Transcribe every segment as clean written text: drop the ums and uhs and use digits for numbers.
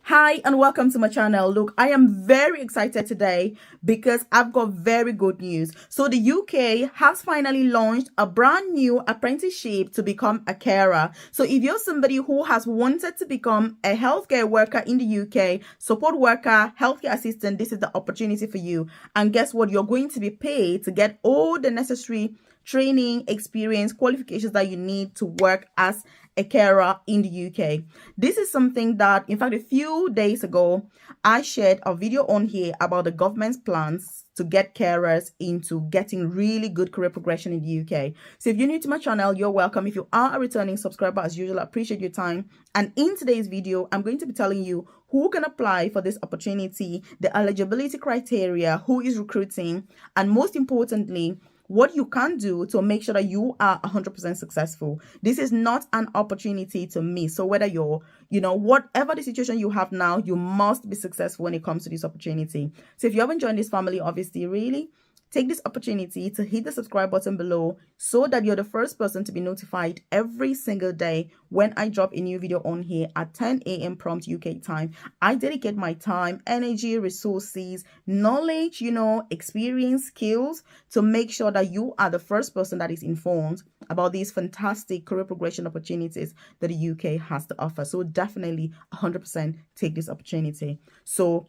Hi and welcome to my channel. Look, I am very excited today because I've got very good news. So the UK has finally launched a brand new apprenticeship to become a carer. So if you're somebody who has wanted to become a healthcare worker in the UK, support worker, healthcare assistant, this is the opportunity for you. And guess what? You're going to be paid to get all the necessary training, experience, qualifications that you need to work as a carer in the UK. This is something that, in fact, a few days ago, I shared a video on here about the government's plans to get carers into getting really good career progression in the UK. So if you're new to my channel, you're welcome. If you are a returning subscriber, as usual, I appreciate your time. And in today's video, I'm going to be telling you who can apply for this opportunity, the eligibility criteria, who is recruiting, and most importantly, what you can do to make sure that you are 100% successful. This is not an opportunity to miss. So whether you're, whatever the situation you have now, you must be successful when it comes to this opportunity. So if you haven't joined this family, obviously, really take this opportunity to hit the subscribe button below so that you're the first person to be notified every single day when I drop a new video on here at 10 a.m. prompt UK time. I dedicate my time, energy, resources, knowledge, experience, skills to make sure that you are the first person that is informed about these fantastic career progression opportunities that the UK has to offer. So definitely 100% take this opportunity. So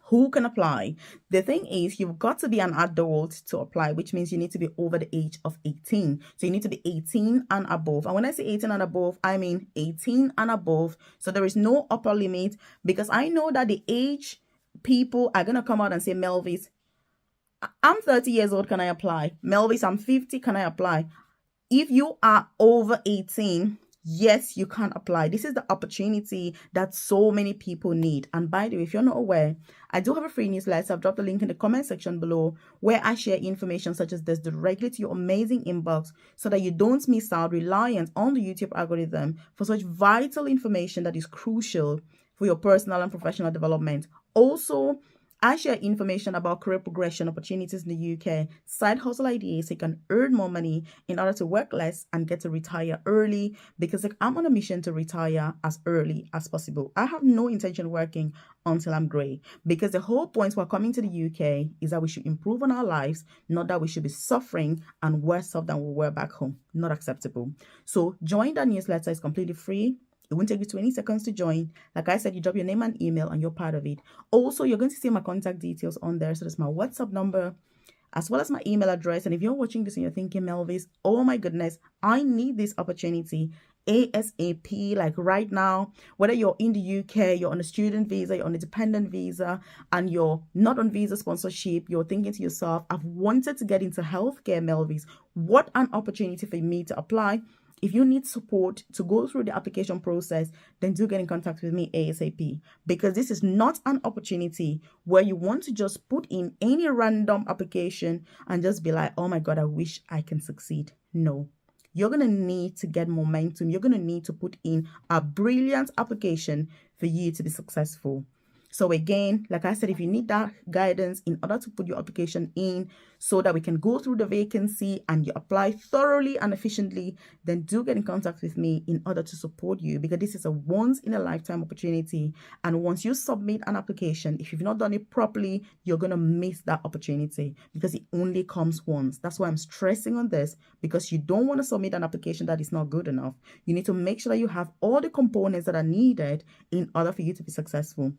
who can apply? The thing is, you've got to be an adult to apply, which means you need to be over the age of 18. So you need to be 18 and above. And when I say 18 and above, I mean 18 and above. So there is no upper limit, because I know that the age people are going to come out and say, Melvis, I'm 30 years old, can I apply? Melvis, I'm 50, can I apply? If you are over 18, yes, you can apply. This is the opportunity that so many people need. And by the way, if you're not aware, I do have a free newsletter. I've dropped a link in the comment section below where I share information such as this directly to your amazing inbox so that you don't miss out reliant on the YouTube algorithm for such vital information that is crucial for your personal and professional development. Also, I share information about career progression opportunities in the UK, side hustle ideas so you can earn more money in order to work less and get to retire early, because I'm on a mission to retire as early as possible. I have no intention of working until I'm grey, because the whole point for coming to the UK is that we should improve on our lives, not that we should be suffering and worse off than we were back home. Not acceptable. So join that newsletter. It's completely free. It won't take you 20 seconds to join. Like I said, you drop your name and email and you're part of it. Also, you're going to see my contact details on there. So there's my WhatsApp number as well as my email address. And if you're watching this and you're thinking, Melvis, oh my goodness, I need this opportunity ASAP, like right now, whether you're in the UK, you're on a student visa, you're on a dependent visa, and you're not on visa sponsorship, you're thinking to yourself, I've wanted to get into healthcare, Melvis. What an opportunity for me to apply. If you need support to go through the application process, then do get in contact with me ASAP, because this is not an opportunity where you want to just put in any random application and just be like, oh my God, I wish I can succeed. No, you're going to need to get momentum. You're going to need to put in a brilliant application for you to be successful. So again, like I said, if you need that guidance in order to put your application in so that we can go through the vacancy and you apply thoroughly and efficiently, then do get in contact with me in order to support you, because this is a once in a lifetime opportunity. And once you submit an application, if you've not done it properly, you're going to miss that opportunity, because it only comes once. That's why I'm stressing on this, because you don't want to submit an application that is not good enough. You need to make sure that you have all the components that are needed in order for you to be successful.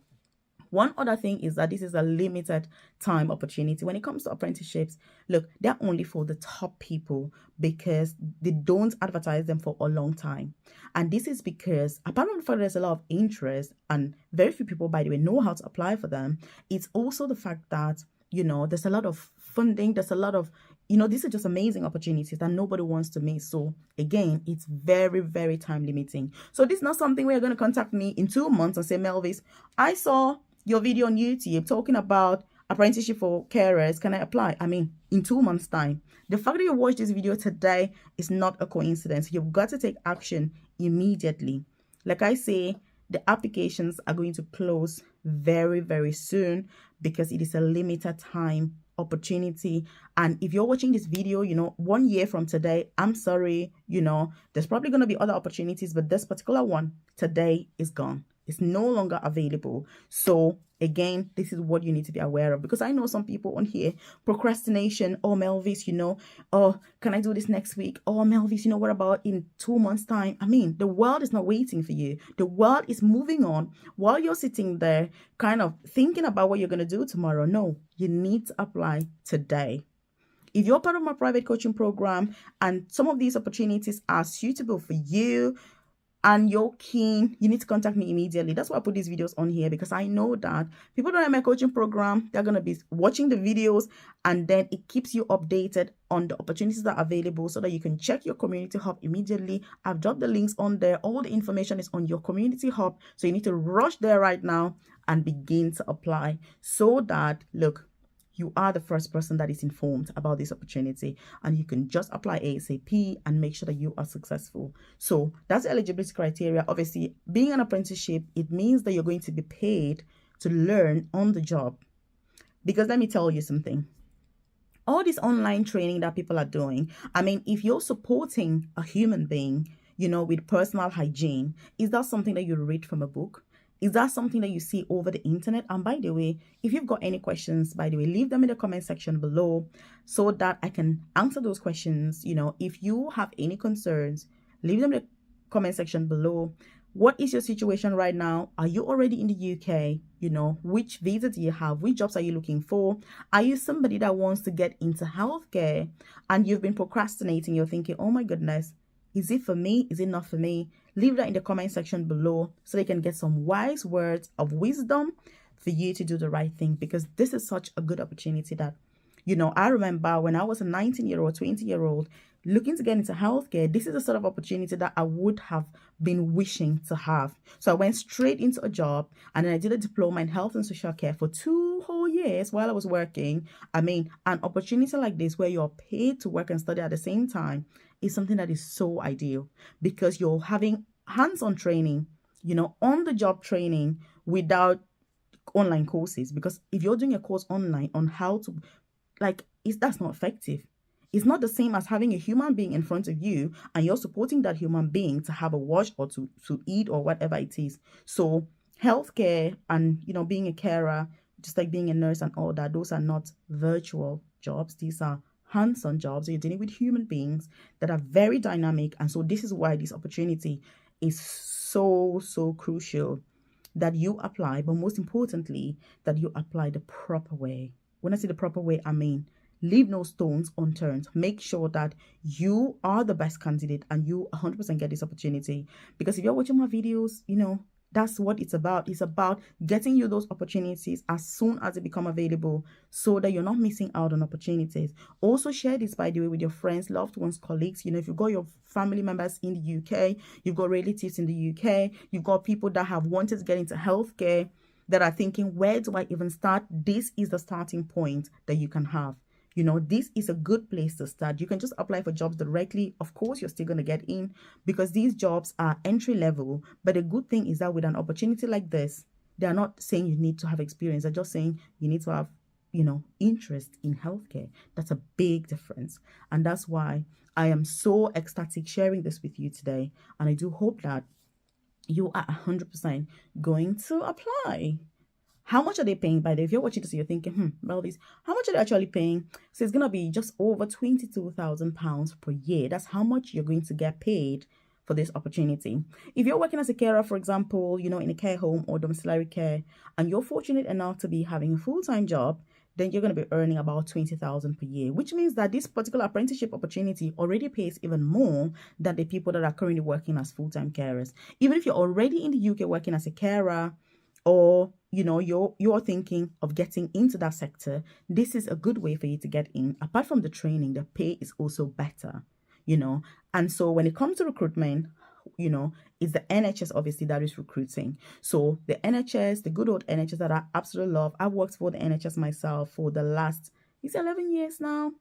One other thing is that this is a limited time opportunity. When it comes to apprenticeships, look, they're only for the top people, because they don't advertise them for a long time. And this is because, apart from the fact that there's a lot of interest and very few people, by the way, know how to apply for them, it's also the fact that, there's a lot of funding, there's a lot of, these are just amazing opportunities that nobody wants to miss. So again, it's very, very time limiting. So this is not something where you're going to contact me in 2 months and say, Melvis, I saw your video on YouTube talking about apprenticeship for carers, can I apply? I mean, in 2 months' time. The fact that you watched this video today is not a coincidence. You've got to take action immediately. Like I say, the applications are going to close very, very soon, because it is a limited time opportunity. And if you're watching this video 1 year from today, I'm sorry, there's probably going to be other opportunities, but this particular one today is gone. It's no longer available. So again, this is what you need to be aware of, because I know some people on here, procrastination. Oh, Melvis, oh, can I do this next week? Oh, Melvis, what about in 2 months time? I mean, the world is not waiting for you. The world is moving on while you're sitting there kind of thinking about what you're going to do tomorrow. No, you need to apply today. If you're part of my private coaching program and some of these opportunities are suitable for you, and you're keen, you need to contact me immediately. That's why I put these videos on here, because I know that people that are in my coaching program, they're going to be watching the videos, and then it keeps you updated on the opportunities that are available so that you can check your community hub immediately. I've dropped the links on there. All the information is on your community hub. So you need to rush there right now and begin to apply, so that, look, you are the first person that is informed about this opportunity, and you can just apply ASAP and make sure that you are successful. So that's the eligibility criteria. Obviously, being an apprenticeship, it means that you're going to be paid to learn on the job. Because let me tell you something. All this online training that people are doing, I mean, if you're supporting a human being, with personal hygiene, is that something that you read from a book? Is that something that you see over the internet? And by the way, if you've got any questions, by the way, leave them in the comment section below so that I can answer those questions. If you have any concerns, leave them in the comment section below. What is your situation right now? Are you already in the UK? Which visa do you have? Which jobs are you looking for? Are you somebody that wants to get into healthcare and you've been procrastinating? You're thinking, oh my goodness, is it for me? Is it not for me? Leave that in the comment section below so they can get some wise words of wisdom for you to do the right thing, because this is such a good opportunity that, I remember when I was a 19-year-old, 20-year-old looking to get into healthcare, this is the sort of opportunity that I would have been wishing to have. So I went straight into a job, and then I did a diploma in health and social care for 2 whole years while I was working. I mean, an opportunity like this where you're paid to work and study at the same time is something that is so ideal, because you're having hands-on training, on the job training without online courses. Because if you're doing a course online on how to, that's not effective. It's not the same as having a human being in front of you and you're supporting that human being to have a wash or to eat or whatever it is. So healthcare and, being a carer, just like being a nurse and all that, those are not virtual jobs. These are hands-on jobs. You're dealing with human beings that are very dynamic. And so this is why this opportunity is so, so crucial that you apply, but most importantly, that you apply the proper way. When I say the proper way, I mean, leave no stones unturned. Make sure that you are the best candidate and you 100% get this opportunity. Because if you're watching my videos, that's what it's about. It's about getting you those opportunities as soon as they become available so that you're not missing out on opportunities. Also share this, by the way, with your friends, loved ones, colleagues. If you've got your family members in the UK, you've got relatives in the UK, you've got people that have wanted to get into healthcare that are thinking, where do I even start? This is the starting point that you can have. This is a good place to start. You can just apply for jobs directly. Of course, you're still going to get in because these jobs are entry level. But the good thing is that with an opportunity like this, they're not saying you need to have experience. They're just saying you need to have, interest in healthcare. That's a big difference. And that's why I am so ecstatic sharing this with you today. And I do hope that you are 100% going to apply. How much are they paying? By the way, if you're watching this, you're thinking, Melvis, how much are they actually paying? So it's going to be just over £22,000 per year. That's how much you're going to get paid for this opportunity. If you're working as a carer, for example, in a care home or domiciliary care, and you're fortunate enough to be having a full-time job, then you're going to be earning about £20,000 per year, which means that this particular apprenticeship opportunity already pays even more than the people that are currently working as full-time carers. Even if you're already in the UK working as a carer, or you're thinking of getting into that sector, this is a good way for you to get in. Apart from the training, the pay is also better, and so when it comes to recruitment, it's the NHS obviously that is recruiting. So the NHS, the good old NHS that I absolutely love. I've worked for the NHS myself for the last, 11 years now.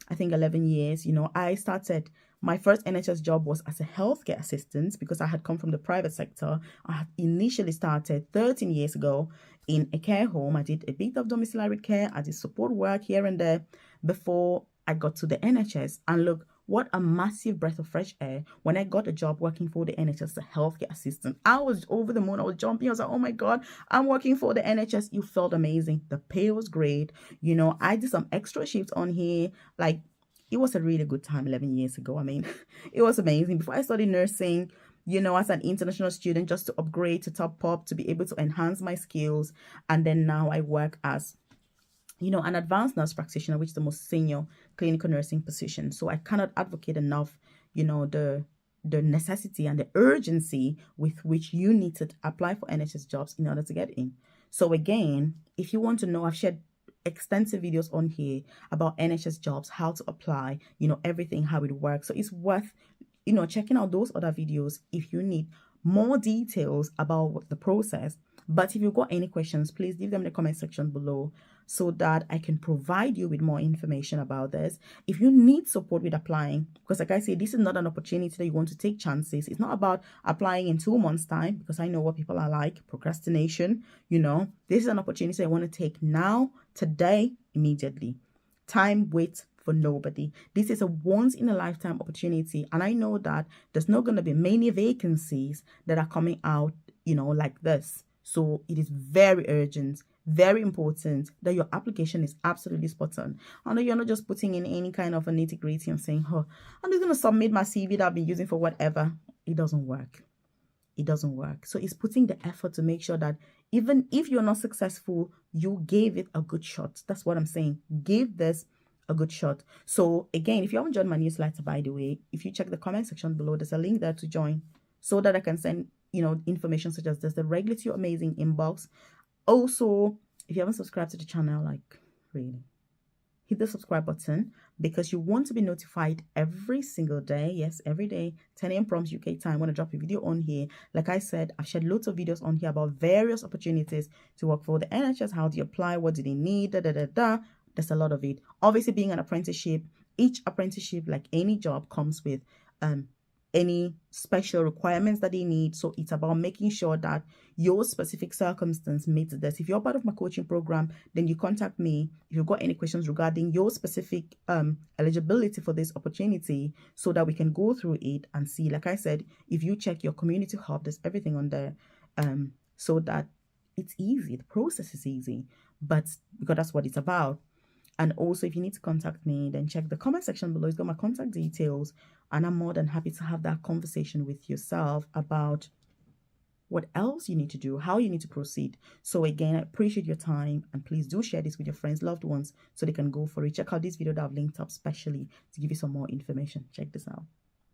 I think 11 years. I started, my first NHS job was as a healthcare assistant because I had come from the private sector. I had initially started 13 years ago in a care home. I did a bit of domiciliary care. I did support work here and there before I got to the NHS. And look, what a massive breath of fresh air. When I got a job working for the NHS as a healthcare assistant, I was over the moon. I was jumping. I was like, oh my God, I'm working for the NHS. You felt amazing. The pay was great. You know, I did some extra shifts on here. Like, it was a really good time 11 years ago. I mean, it was amazing. Before I studied nursing, you know, as an international student, just to upgrade, to top up, to be able to enhance my skills. And then now I work as, you know, an advanced nurse practitioner, which is the most senior clinical nursing position. So I cannot advocate enough, you know, the necessity and the urgency with which you need to apply for NHS jobs in order to get in. So again, if you want to know, I've shared extensive videos on here about NHS jobs, how to apply, you know, everything, how it works. So it's worth, you know, checking out those other videos if you need more details about the process. But if you've got any questions, please leave them in the comment section below so that I can provide you with more information about this. If you need support with applying, because like I say, this is not an opportunity that you want to take chances. It's not about applying in 2 months' time, because I know what people are like, procrastination, you know. This is an opportunity I want to take now, today, immediately. Time waits for nobody. This is a once in a lifetime opportunity, and I know that there's not going to be many vacancies that are coming out, you know, like this. So it is very urgent, very important that your application is absolutely spot on. I know you're not just putting in any kind of a nitty-gritty and saying, oh, I'm just going to submit my CV that I've been using for whatever. It doesn't work. It doesn't work. So it's putting the effort to make sure that even if you're not successful, you gave it a good shot. That's what I'm saying. Give this a good shot. So again, if you haven't joined my newsletter, by the way, if you check the comment section below, there's a link there to join so that I can send, you know, information such as this directly to your amazing inbox. Also, if you haven't subscribed to the channel, like, really, hit the subscribe button, because you want to be notified every single day. Yes, every day, 10 a.m. prompt UK time, when I drop a video on here. Like I said, I've shared loads of videos on here about various opportunities to work for the NHS. How do you apply? What do they need? There's a lot of it. Obviously, being an apprenticeship, each apprenticeship, like any job, comes with any special requirements that they need. So it's about making sure that your specific circumstance meets this. If you're part of my coaching program, then you contact me if you've got any questions regarding your specific eligibility for this opportunity, so that we can go through it and see. Like I said, if you check your community hub, there's everything on there, so that it's easy. The process is easy, but because that's what it's about. And also, if you need to contact me, then check the comment section below. It's got my contact details. And I'm more than happy to have that conversation with yourself about what else you need to do, how you need to proceed. So again, I appreciate your time. And please do share this with your friends, loved ones, so they can go for it. Check out this video that I've linked up specially to give you some more information. Check this out.